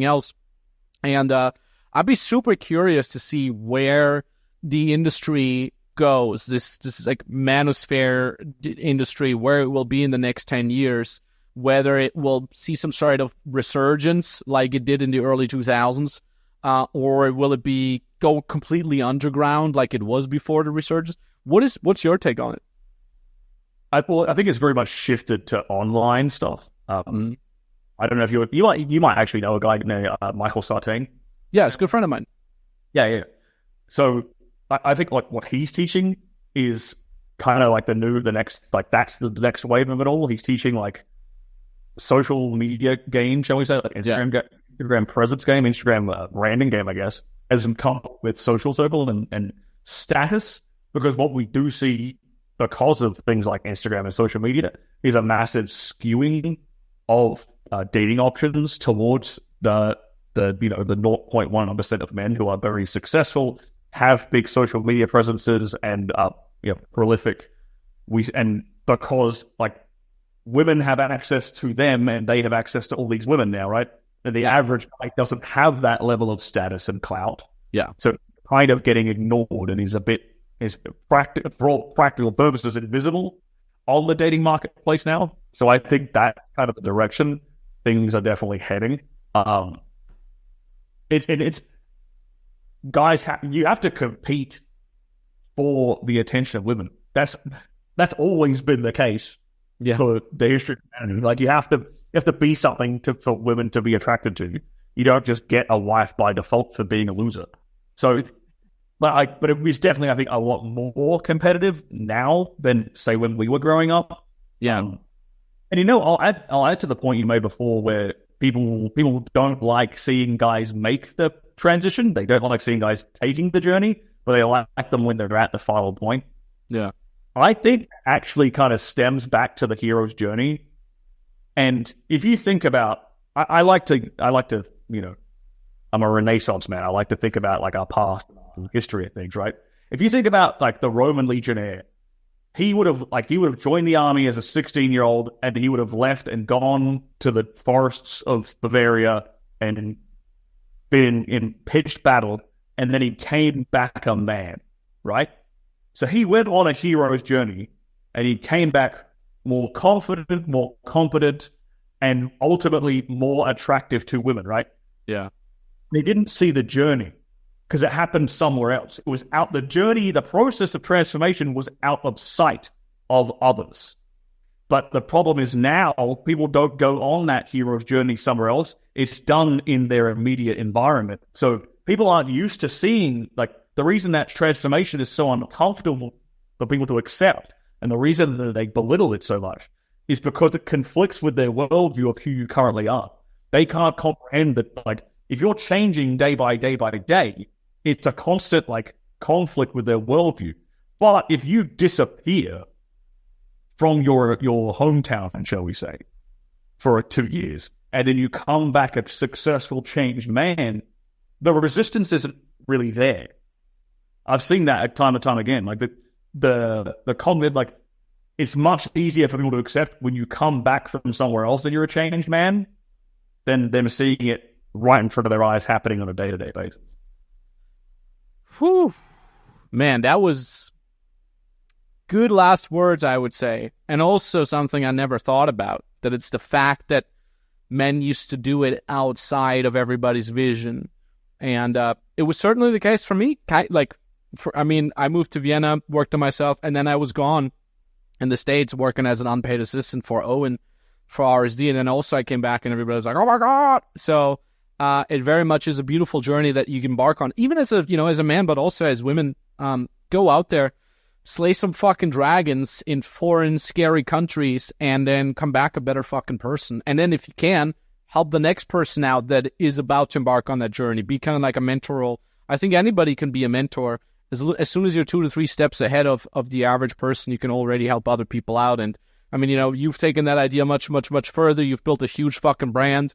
else. And I'd be super curious to see where the industry goes. This is like manosphere industry, where it will be in the next 10 years, whether it will see some sort of resurgence like it did in the early 2000s, or will it go completely underground like it was before the resurgence? What's your take on it? I think it's very much shifted to online stuff. I don't know if you might actually know a guy named Michael Sartain. Yeah, it's a good friend of mine. Yeah. So I think like what he's teaching is kind of like the next that's the next wave of it all. He's teaching like social media game, shall we say, like Instagram presence game, Instagram branding game, I guess, as come up with social circle and status. Because what we do see, because of things like Instagram and social media, is a massive skewing of dating options towards the 0.1% of men who are very successful, have big social media presences, and prolific. And because like women have access to them, and they have access to all these women now, right? And the average guy doesn't have that level of status and clout. Yeah. So kind of getting ignored, and for all practical purposes, invisible on the dating marketplace now. So I think that's kind of the direction things are definitely heading. It's guys, you have to compete for the attention of women. That's always been the case for the history of humanity. Like you have to be something for women to be attracted to. You don't just get a wife by default for being a loser. So, but it was definitely, I think, a lot more competitive now than say when we were growing up. Yeah, and I'll add to the point you made before, where people don't like seeing guys make the transition. They don't like seeing guys taking the journey, but they like them when they're at the final point. Yeah, I think it actually kind of stems back to the hero's journey. And if you think about, I like to, I'm a Renaissance man. I like to think about like our past and history of things, right? If you think about like the Roman legionnaire, he would have joined the army as a 16-year-old, and he would have left and gone to the forests of Bavaria and been in pitched battle, and then he came back a man, right? So he went on a hero's journey, and he came back more confident, more competent, and ultimately more attractive to women, right? Yeah. They didn't see the journey because it happened somewhere else. It was out the journey, the process of transformation was out of sight of others. But the problem is now people don't go on that hero's journey somewhere else. It's done in their immediate environment. So people aren't used to seeing, like, the reason that transformation is so uncomfortable for people to accept, and the reason that they belittle it so much, is because it conflicts with their worldview of who you currently are. They can't comprehend that, like, if you're changing day by day by day, it's a constant, like, conflict with their worldview. But if you disappear from your hometown, shall we say, for 2 years, and then you come back a successful, changed man, the resistance isn't really there. I've seen that time and time again. Like the comment, like, it's much easier for people to accept when you come back from somewhere else and you're a changed man than them seeing it right in front of their eyes happening on a day-to-day basis. Whew. Man, that was good last words, I would say. And also something I never thought about, that it's the fact that men used to do it outside of everybody's vision. And it was certainly the case for me. I moved to Vienna, worked on myself, and then I was gone in the States working as an unpaid assistant for Owen for RSD. And then also I came back and everybody was like, oh my God. So it very much is a beautiful journey that you can embark on, even as a man, but also as women. Go out there, slay some fucking dragons in foreign, scary countries, and then come back a better fucking person. And then if you can, help the next person out that is about to embark on that journey. Be kind of like a mentor role. I think anybody can be a mentor. As soon as you're 2 to 3 steps ahead of the average person, you can already help other people out. And I mean, you've taken that idea much, much, much further. You've built a huge fucking brand.